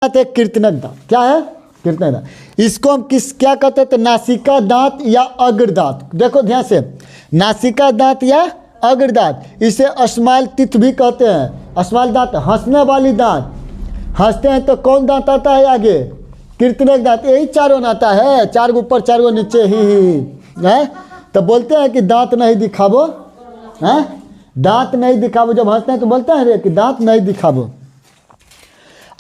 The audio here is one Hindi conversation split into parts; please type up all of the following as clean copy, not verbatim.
एक कीर्तनक दांत। क्या है? कीर्तनक दांत। इसको हम क्या कहते हैं? तो नासिका दांत या अग्र दांत। देखो ध्यान से, नासिका दांत या अग्र दांत, इसे अस्माल तिथ भी कहते हैं। अस्माल दांत हंसने वाली दांत, हंसते हैं तो कौन दांत आता है आगे? कीर्तनक दांत। यही चारों आता है, चार गो ऊपर चार गो नीचे ही है। तो बोलते हैं कि दांत नहीं दिखाबो, है दांत नहीं दिखाबो। जब हंसते हैं तो बोलते हैं रे कि दांत नहीं दिखाबो।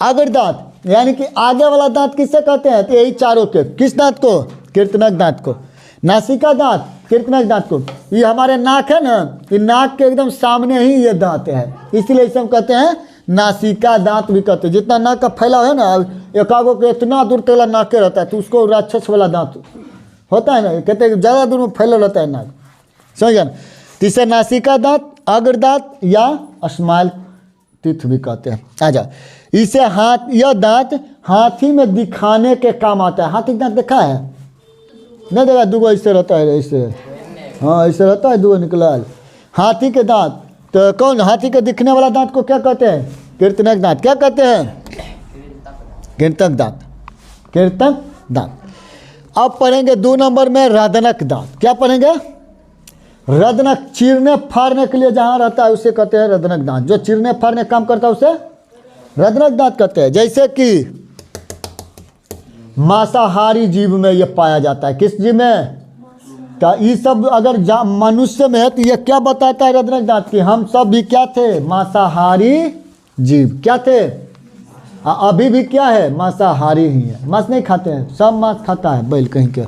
अग्र दांत यानी कि आगे वाला दांत किससे कहते हैं? तो यही चारों के। किस दांत को? कीर्तनक दांत को। नासिका दांत कीर्तनक दांत को। ये हमारे नाक है ना, ये नाक के एकदम सामने ही ये दांत है, इसलिए इसे हम कहते हैं नासिका दांत भी कहते हैं। जितना नाक का फैला है ना, एकागो के इतना दूर तेला नाक के रहता है, तो उसको राक्षस वाला दांत होता है ना, कहते हैं ज़्यादा दूर में फैला रहता है नाक, समझ गया ना। तो इसे नासिका दांत, अग्र दांत या अस्माल तिथ भी कहते हैं। आजा, इसे यह दांत हाथी में दिखाने के काम आता है। हाथी का दांत देखा है? नहीं देखा? दूगो ऐसे रहता है, ऐसे, हाँ ऐसे रहता है, दूगो निकला हाथी के दांत। तो कौन हाथी के दिखने वाला दांत को क्या कहते हैं? कीर्तनक दांत। क्या कहते हैं? कीर्तनक दांत, कीर्तनक दांत। अब पढ़ेंगे 2 नंबर में रदनक दांत। क्या पढ़ेंगे? रदनक, चीरने फाड़ने के लिए जहाँ रहता है उसे कहते हैं रदनक दांत। जो चीरने फाड़ने काम करता है उसे रदनक दांत कहते हैं। जैसे कि मांसाहारी जीव में ये पाया जाता है। किस जीव में? तो ये सब अगर मनुष्य में है तो ये क्या बताता है रदनक दांत की? हम सब भी क्या थे? मांसाहारी जीव। क्या थे? अभी भी क्या है? मांसाहारी ही है। मांस नहीं खाते हैं, सब मांस खाता है बैल कहीं के।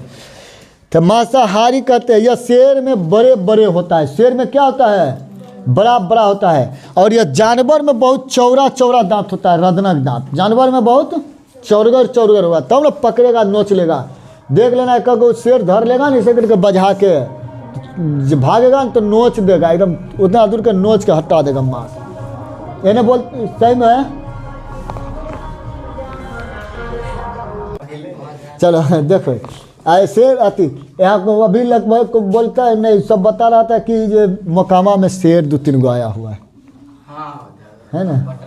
तो मांसाहारी कहते हैं। यह शेर में बड़े बड़े होता है। शेर में क्या होता है? बड़ा बड़ा होता है। और यह जानवर में बहुत चौड़ा चौड़ा दांत होता है, रदनक दांत। जानवर में बहुत चौड़गर चौड़गर होगा, तब ना पकड़ेगा, नोच लेगा। देख लेना, कभी शेर धर लेगा ना, इसे करके बजा के भागेगा तो नोच देगा, एकदम उतना दूर के नोच के हटा देगा मांस। यानी बोल सही में। चलो देखो, शेर आती यहाँ को अभी लगभग को बोलता है नहीं, सब बता रहा था कि ये मोकामा में शेर 2-3 गो आया हुआ है, है ना?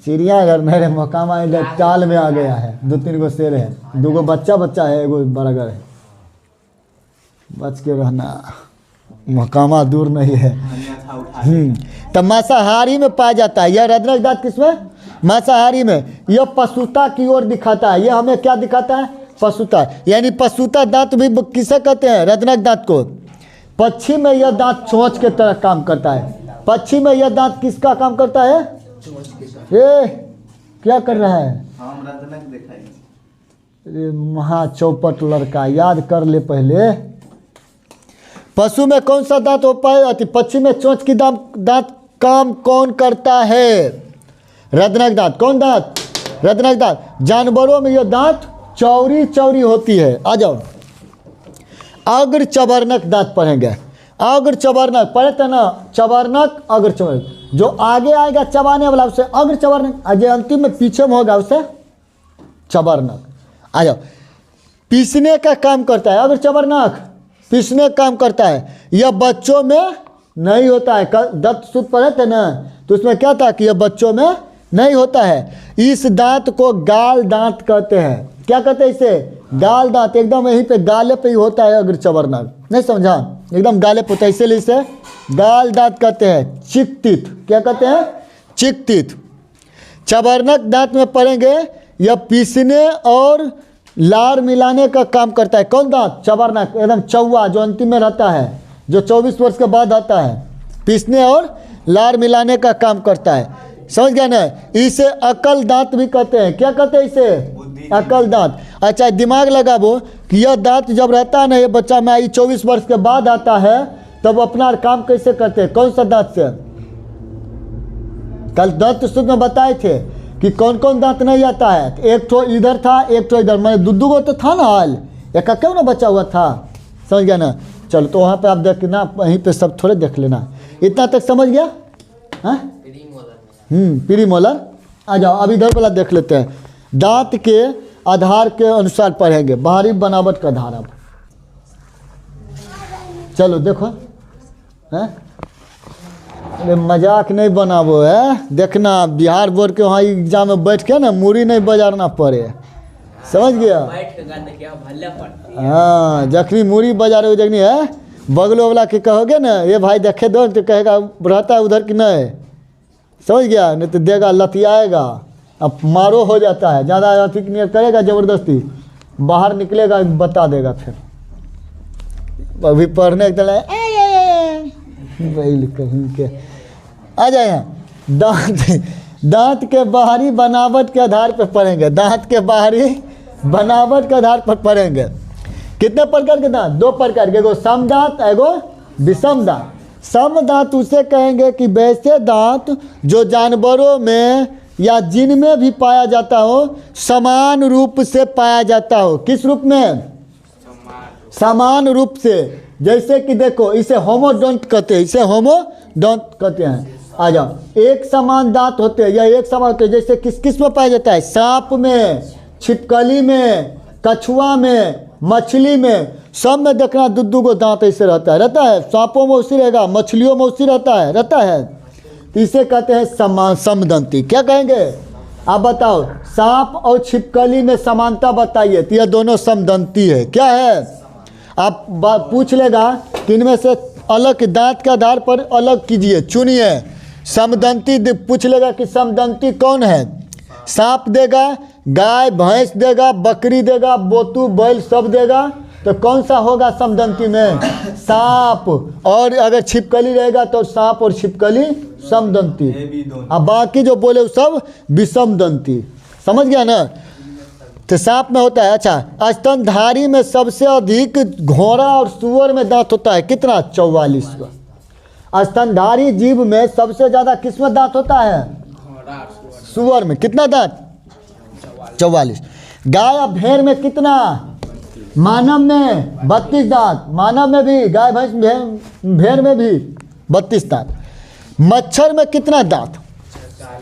चिड़ियाघर मेरे मोकामा इधर टाल में आ गया है, 2-3 गो शेर है, 2 गो बच्चा है, एगो बरगर है। बच के रहना, मोकामा दूर नहीं है। तो मांसाहारी में पाया जाता है। यह रदनक दांत किसमें? मांसाहारी में। यह पशुता की ओर दिखाता है। यह हमें क्या दिखाता है? पशुता। यानी पशुता दांत भी किसे कहते हैं? रदनक दांत को। पक्षी में यह दांत चोंच के तरह काम करता है। पक्षी में यह दांत किसका काम करता है? ये क्या कर रहा है? हम रदनक दिखाई। महा चौपट लड़का, याद कर ले पहले। पशु में कौन सा दांत हो पाए? पक्षी में चोंच की दांत काम कौन करता है? रदनक दांत। कौन दांत? रदनक दांत। जानवरों में यह दांत चौड़ी चौड़ी होती है। आ जाओ, अग्र चबरनक दांत पढ़ेंगे। अग्र चबरनक पढ़े थे ना, चबरनक अग्र चबरनक। जो आगे आएगा चबाने वाला उसे अग्र चबरनक, जो अंतिम में पीछे में होगा उसे चबरनक। आ जाओ, पीसने का काम करता है अग्र चबरनक, पीसने का काम करता है। यह बच्चों में नहीं होता है। दंत सूत्र पढ़े थे ना, तो उसमें क्या था कि यह बच्चों में नहीं होता है। इस दांत को गाल दांत कहते हैं। क्या कहते हैं इसे? गाल दांत। एकदम यहीं पे गाले पे ही होता है अग्र चबरनक। नहीं समझा? एकदम गाले पे होता है, इसीलिए इसे गाल दांत कहते हैं। चिकतित। क्या कहते हैं? चिकतित। चबरनक दांत में पढ़ेंगे, यह पीसने और लार मिलाने का काम करता है। कौन दांत? चबरनक। एकदम चौवा जो अंतिम में रहता है, जो 24 वर्ष के बाद आता है, पीसने और लार मिलाने का काम करता है। समझ गया ना? इसे अकल दांत भी कहते हैं। क्या कहते हैं इसे? अकल दांत। अच्छा, दिमाग लगाबो कि यह दांत जब रहता है ना, ये बच्चा में 24 वर्ष के बाद आता है, तब अपना काम कैसे करते हैं? कौन सा दांत से? कल दांत सूत्र में बताए थे कि कौन कौन दांत नहीं आता है। एक तो इधर था, एक तो इधर, मैंने 2 गो तो था ना, हाल एक का क्यों ना बचा हुआ था। समझ गया ना? चलो, तो वहाँ पे आप देखना, वहीं पे सब थोड़े देख लेना। इतना तक समझ गया? हाँ, पीरी मोलर। आ जाओ, अब इधर वाला देख लेते हैं। दांत के आधार के अनुसार पढ़ेंगे, बाहरी बनावट का आधार। अब चलो देखो, है अरे मजाक नहीं बनाबो है, देखना बिहार बोर्ड के वहाँ एग्जाम में बैठ के ना मूड़ी नहीं बजाना पड़े, समझ गया। हाँ, जखनी मूड़ी बजा रहे हो जखनी है बगलो वाला के कहोगे ना ये भाई देखे दो तो कहेगा रहता है उधर कि नहीं, समझ गया। नहीं तो देगा लतियाएगा, अब मारो हो जाता है, ज़्यादा अति करेगा ज़बरदस्ती, बाहर निकलेगा बता देगा। फिर अभी पढ़ने के चला कहीं के आ जाए यहाँ। दांत के बाहरी बनावट के आधार पर पढ़ेंगे, दांत के बाहरी बनावट के आधार पर पढ़ेंगे। कितने प्रकार के दांत? 2 प्रकार के, एगो सम दांत एगो विषम दांत। सम दांत उसे कहेंगे कि वैसे दांत जो जानवरों में या जिनमें भी पाया जाता हो समान रूप से पाया जाता हो। किस रूप में? समान रूप से। जैसे कि देखो इसे होमोडोंट कहते हैं, इसे होमोडोंट कहते हैं। आ जाओ, एक समान दांत होते हैं या एक समान होते हैं, जैसे किस किस में पाया जाता है? सांप में, छिपकली में, कछुआ में, मछली में, सब में देखना 2-2 गो दांत ऐसे रहता है। सांपों में उसी रहेगा, मछलियों में उसी रहता है। तो इसे कहते हैं समान समदंती। क्या कहेंगे आप बताओ? सांप और छिपकली में समानता बताइए, तो यह दोनों समदंती है। क्या है? आप पूछ लेगा कि इनमें से अलग दांत के आधार पर अलग कीजिए, चुनिए। समदंती पूछ लेगा कि समदंती कौन है? सांप देगा, गाय भैंस देगा, बकरी देगा, बोतू बैल सब देगा, तो कौन सा होगा समदंती में? सांप। और अगर छिपकली रहेगा तो सांप और छिपकली समदंती। अब बाकी जो बोले वो सब विषमदंती। समझ गया ना? तो सांप में होता है। अच्छा, स्तनधारी में सबसे अधिक घोड़ा और सूअर में दांत होता है। कितना? 44। स्तनधारी जीव में सबसे ज्यादा किस में दांत होता है? सूअर में। कितना दांत? 44। गाय और भेड़ में कितना? मानव में 32 दांत। मानव में भी, गाय भैंस भेड़ में भी 32 दांत। मच्छर में कितना दांत?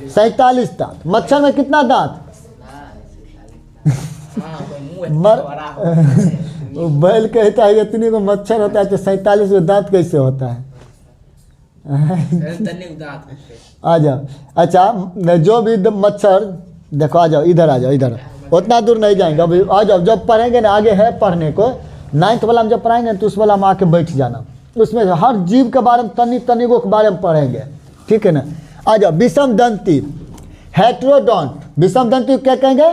47 दांत। मच्छर में कितना दांत? बैल कहता है इतनी को मच्छर होता है तो 47 को दांत कैसे होता है? आ जाओ। अच्छा, जो भी मच्छर देखो, आ जाओ इधर, आ जाओ इधर, उतना दूर नहीं जाएंगे अभी। आ जाओ, जब पढ़ेंगे ना, आगे है पढ़ने को, 9th वाला में जब पढ़ाएंगे तो उस वाला में आके बैठ जाना। उसमें हर जीव के बारे में तनी को के बारे में पढ़ेंगे, ठीक है ना? आ जाओ, विषम दंती, हेट्रोडोंट। विषम दंती क्या कहेंगे?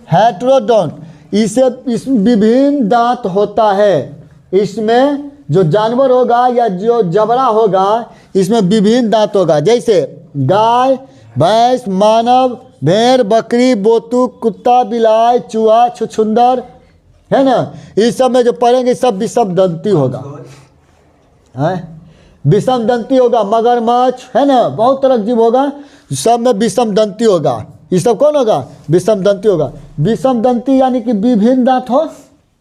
हेट्रोडोंट। इसे इस विभिन्न दांत होता है। इसमें जो जानवर होगा या जो जबड़ा होगा इसमें विभिन्न दांत होगा। जैसे गाय भैंस, मानव, भेड़, बकरी, बोतू, कुत्ता, बिलाई, चूहा, छुछुंदर, है ना? इस सब में जो पढ़ेंगे सब विषम दंती होगा। विषम दंती होगा। मगरमच्छ, है ना, बहुत तरह का जीव होगा, सब में विषम दंती होगा। ये सब कौन होगा? विषम दंती होगा। विषम दंती यानी कि विभिन्न दांत हो,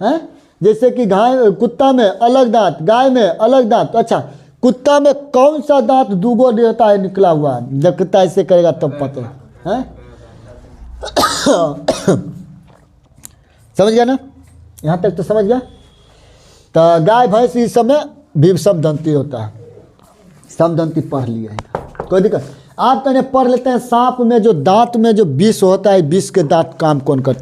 हैं? जैसे कि कुत्ता में अलग दांत, गाय में अलग दांत। अच्छा, कुत्ता में कौन सा दांत 2 गो रहता है निकला हुआ? जब कुत्ता ऐसे करेगा तब पता है। समझ गया ना? यहाँ तक तो समझ गया। तो गाय भैंस इस सब में भी समदंती होता है। समदंती पढ़ लिया, कोई दिक्कत? आप तो पढ़ लेते हैं सांप में जो दांत में जो विष होता है, विष के दांत काम कौन करता है?